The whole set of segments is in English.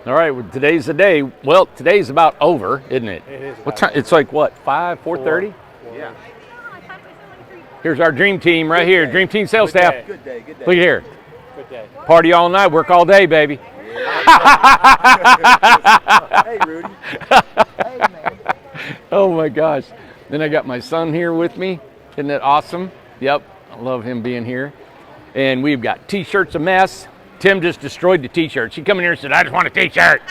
All right, well, today's the day. Well, today's about over, isn't it? It is. What time? It's like what? 4:30. Yeah. Here's our dream team right here. Dream team sales Good staff. day. Good day, good day. Look here. Good day. Party all night, work all day, baby. Hey, Rudy. Hey, man. Oh my gosh. Then I got my son here with me. Isn't that awesome? Yep. I love him being here. And we've got t-shirts a mess. Tim just destroyed the t-shirts. She come in here and said, I just want a t-shirt.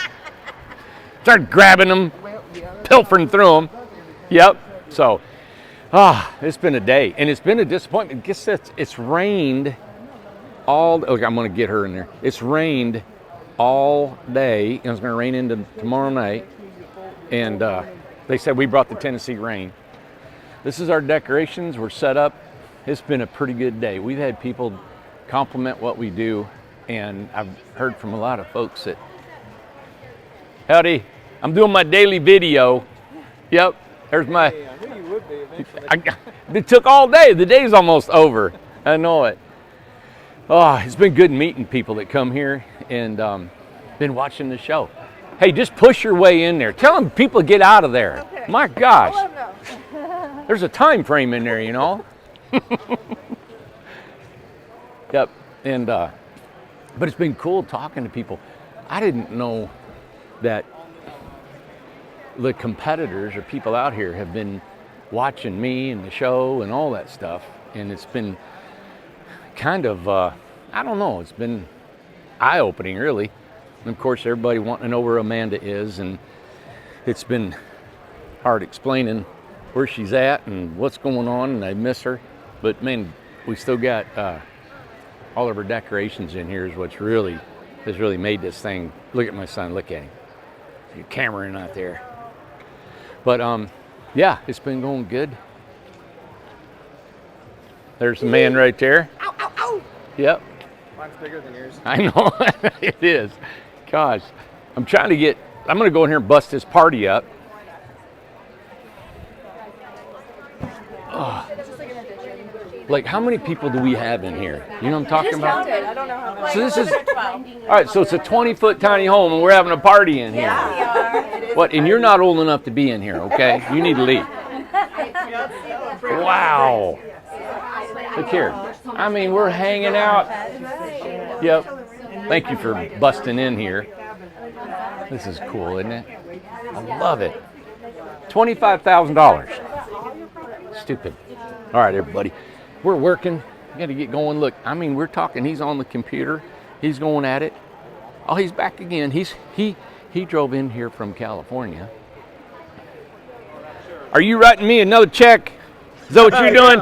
Started grabbing them, pilfering through them. Yep. So, it's been a day. And it's been a disappointment. Guess it's rained all, okay, I'm going to get her in there. It's rained all day. And it's going to rain into tomorrow night. And they said we brought the Tennessee rain. This is our decorations. We're set up. It's been a pretty good day. We've had people compliment what we do, and I've heard from a lot of folks that, howdy, I'm doing my daily video. Yep, there's my, Hey, I knew you would be eventually. it took all day. The day's almost over. I know it. Oh, it's been good meeting people that come here and been watching the show. Hey, just push your way in there. Tell them people get out of there. Okay. My gosh. I'll let 'em know. There's a time frame in there, you know. Yep, and but it's been cool talking to people. I didn't know that the competitors or people out here have been watching me and the show and all that stuff, and it's been kind of I don't know. It's been eye-opening, really. And of course, everybody wanting to know where Amanda is, and it's been hard explaining where she's at and what's going on, and I miss her. But man, we still got all of her decorations in here is what's really has really made this thing. Look at my son, look at him. Your camera in out there. But yeah, it's been going good. There's the man right there. Ow, ow, ow. Yep. Mine's bigger than yours. I know, it is. Gosh, I'm gonna go in here and bust this party up. Like, how many people do we have in here? You know what I'm talking about? I don't know how many. So this is, all right, so it's a 20-foot tiny home and we're having a party in here. Yeah, we are. What, and you're not old enough to be in here, okay? You need to leave. Wow. Look here. I mean, we're hanging out. Yep. Thank you for busting in here. This is cool, isn't it? I love it. $25,000. Stupid. All right, everybody. We're working. We got to get going. Look, I mean, we're talking. He's on the computer. He's going at it. Oh, he's back again. He drove in here from California. Are you writing me another check? Is that what you're doing?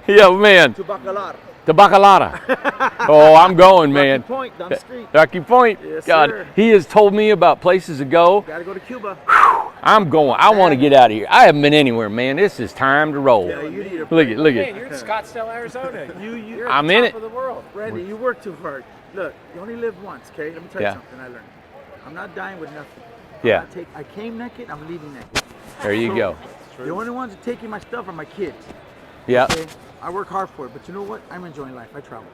Yeah, man. To Bacalar. The Bacalata. Oh, I'm going, man. Rocky Point, down the street. Rocky Point. Yes, God, sir. he has told me about places to go. Gotta go to Cuba. I'm going. I want to get out of here. I haven't been anywhere, man. This is time to roll. Yeah, you need a Look at, look Man, at. you're in Scottsdale, Arizona. You're I'm at in the it. top of the world. Randy, you work too hard. Look, you only live once, okay? Let me tell you Yeah. something I learned. I'm not dying with nothing. Yeah, I came naked, I'm leaving naked. there you go. The only ones that taking my stuff are my kids. Yeah, Okay? I work hard for it, but you know what? I'm enjoying life. I travel.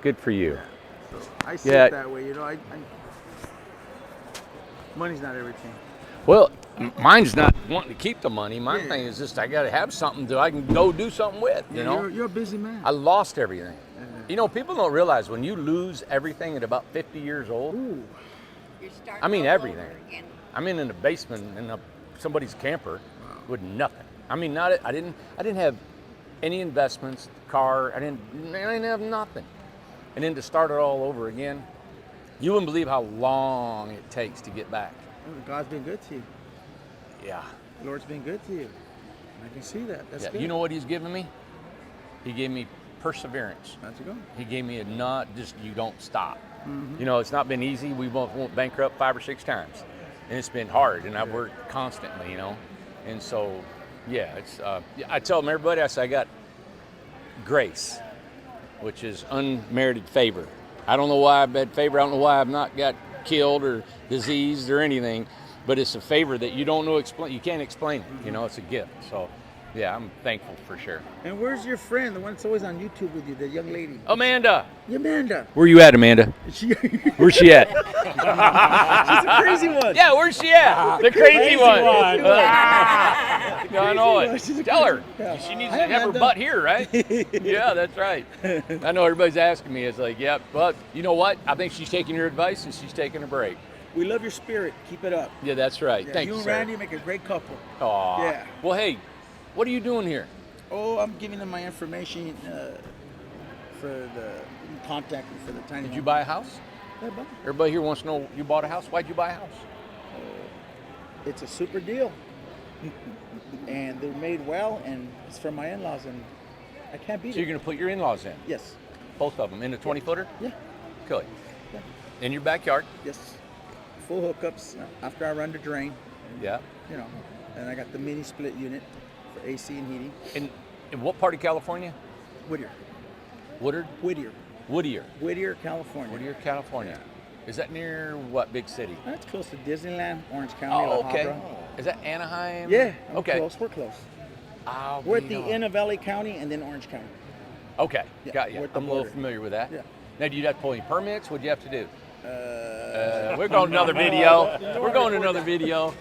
good for you. So I see Yeah. it that way, you know. Money's not everything. Well, mine's not wanting to keep the money. My thing is just I got to have something that I can go do something with, you know? You're a busy man. I lost everything. You know, people don't realize when you lose everything at about 50 years old, Ooh. I mean everything. I'm in the basement in somebody's camper with nothing. I mean, I didn't have any investments, car. I didn't have nothing. And then to start it all over again, you wouldn't believe how long it takes to get back. God's been good to you. Yeah. The Lord's been good to you. I can see that. That's Yeah. good. You know what he's given me? He gave me perseverance. That's a go. He gave me a not just you don't stop. Mm-hmm. You know, it's not been easy. We both went bankrupt 5 or 6 times, and it's been hard. And I've worked constantly, you know, and so yeah, it's. I tell them everybody, I say I got grace, which is unmerited favor. I don't know why I've had favor. I don't know why I've not got killed or diseased or anything, but it's a favor that you don't know explain. You can't explain it. You know, it's a gift. So Yeah, I'm thankful for sure. And where's your friend, the one that's always on YouTube with you, the young lady? Amanda, Amanda. where you at, Amanda? She's Where's she at? a crazy one. Yeah, where's she at? The crazy one. I know it. She's a Tell her. crazy- yeah. She needs Hi, to have her Amanda. butt here, right? Yeah, that's right. I know everybody's asking me. It's like, yeah, but you know what? I think she's taking your advice and she's taking a break. We love your spirit. Keep it up. Yeah, that's right. Yeah, Thank you you, and sir. Randy make a great couple. Aw. Yeah. Well, hey, what are you doing here? Oh, I'm giving them my information for the contact me for the tiny. Did you home. buy a house? Yeah, bud. Everybody here wants to know you bought a house. Why'd you buy a house? It's a super deal, and they're made well, and it's from my in-laws, and I can't beat So you're it. going to put your in-laws in, Yes. both of them, in a 20-footer? Yeah. Good. Yeah. In your backyard? Yes. Full hookups after I run the drain, Yeah. you know, and I got the mini split unit for AC and heating. In what part of California? Whittier. Woodard? Whittier. Whittier. Whittier, California. Whittier, California. Is that near what big city? That's close to Disneyland, Orange County, Oh, La okay. Habra. Is that Anaheim? Yeah. We're Okay. Close. We're close. I'll We're at be the darned. end of LA County and then Orange County. Okay, Yeah, got you. we're at the I'm a little border. familiar with that. Yeah. Now, do you have to pull any permits? What'd you have to do? We're going to another video. We're going to another video.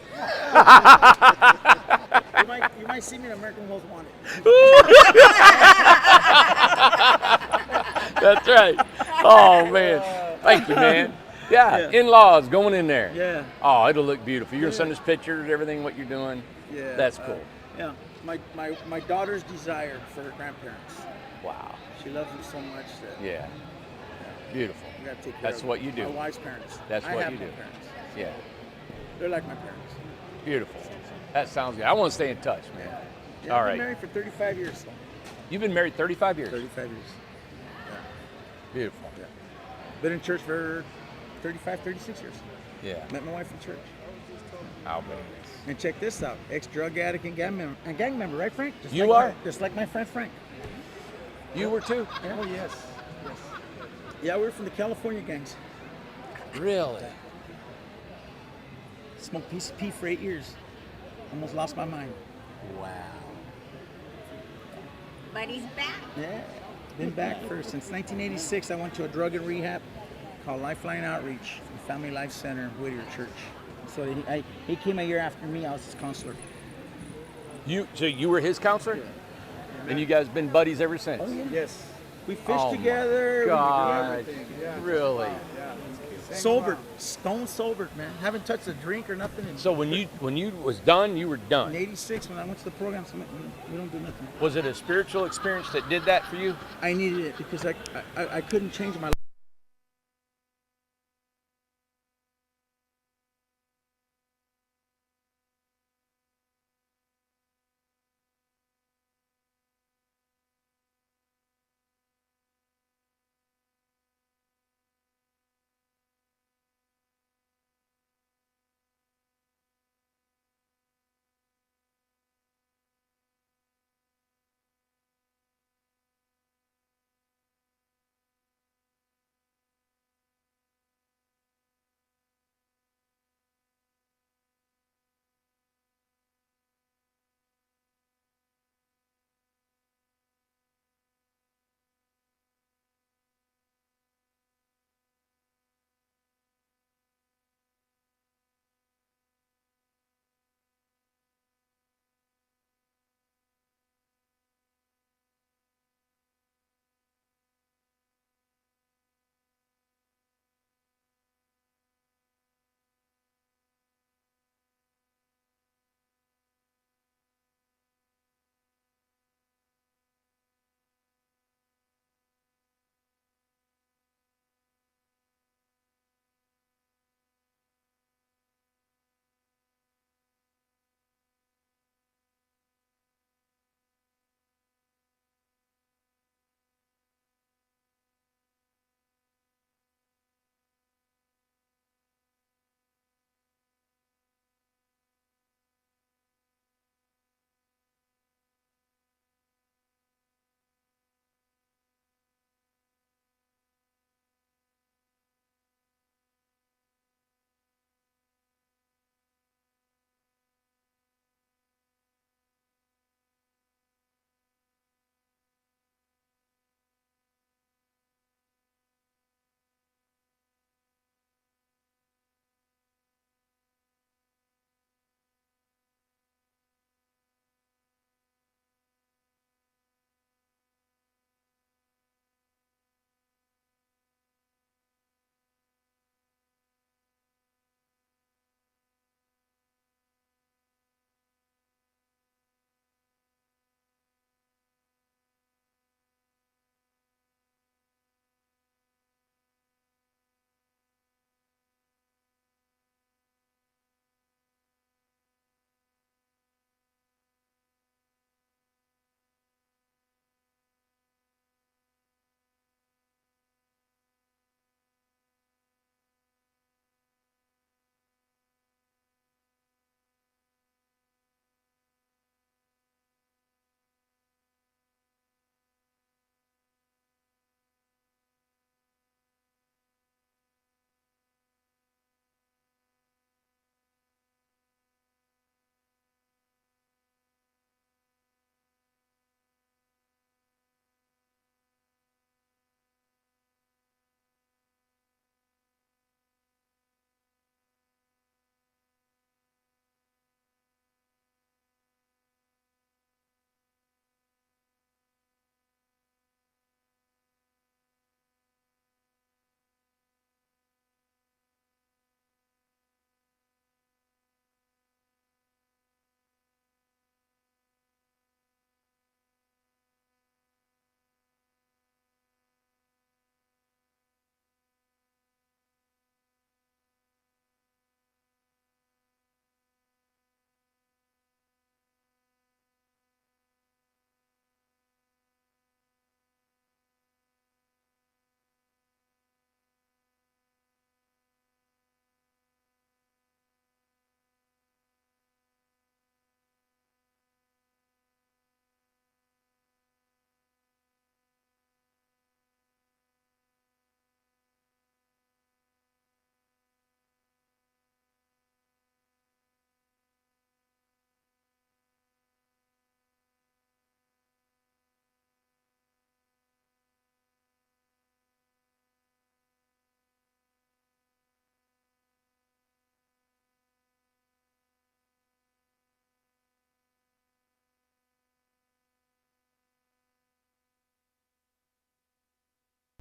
You might see me in American Most Wanted. That's right. Oh, man. Thank you, man. Yeah, Yeah. in-laws going in there. Yeah. Oh, it'll look beautiful. You're going to send us pictures, everything, what you're doing. Yeah. That's cool. Yeah. My daughter's desire for her grandparents. Wow. She loves them so much that Yeah. Beautiful. we gotta take care That's of what you do. My wife's parents. That's I what have you no do. Parents. Yeah. They're like my parents. Beautiful. That sounds good. I want to stay in touch, man. Yeah, All I've right. been married for 35 years. You've been married 35 years. 35 years. Beautiful. Yeah. Been in church for 35, 36 years. Yeah. Met my wife in church. I'll be. And check this out. Ex-drug addict and gang member, right, Frank? Just You like are? just like my friend Frank. You were too? Oh, yes. Yes. Yeah, we were from the California gangs. Really? Smoked PCP for 8 years. Almost lost my mind. Wow. But he's back. Yeah. Been back since 1986. I went to a drug and rehab called Lifeline Outreach from Family Life Center, Whittier Church. So he came a year after me. I was his counselor. So you were his counselor? And you guys been buddies ever since? Yes. We fished Oh, my together. God. We did everything. Yeah. Really? Sobered. Stone sobered, man. Haven't touched a drink or nothing. So when you was done, you were In done. '86, when I went to the program, so we don't do nothing. Was it a spiritual experience that did that for you? I needed it because I couldn't change my life.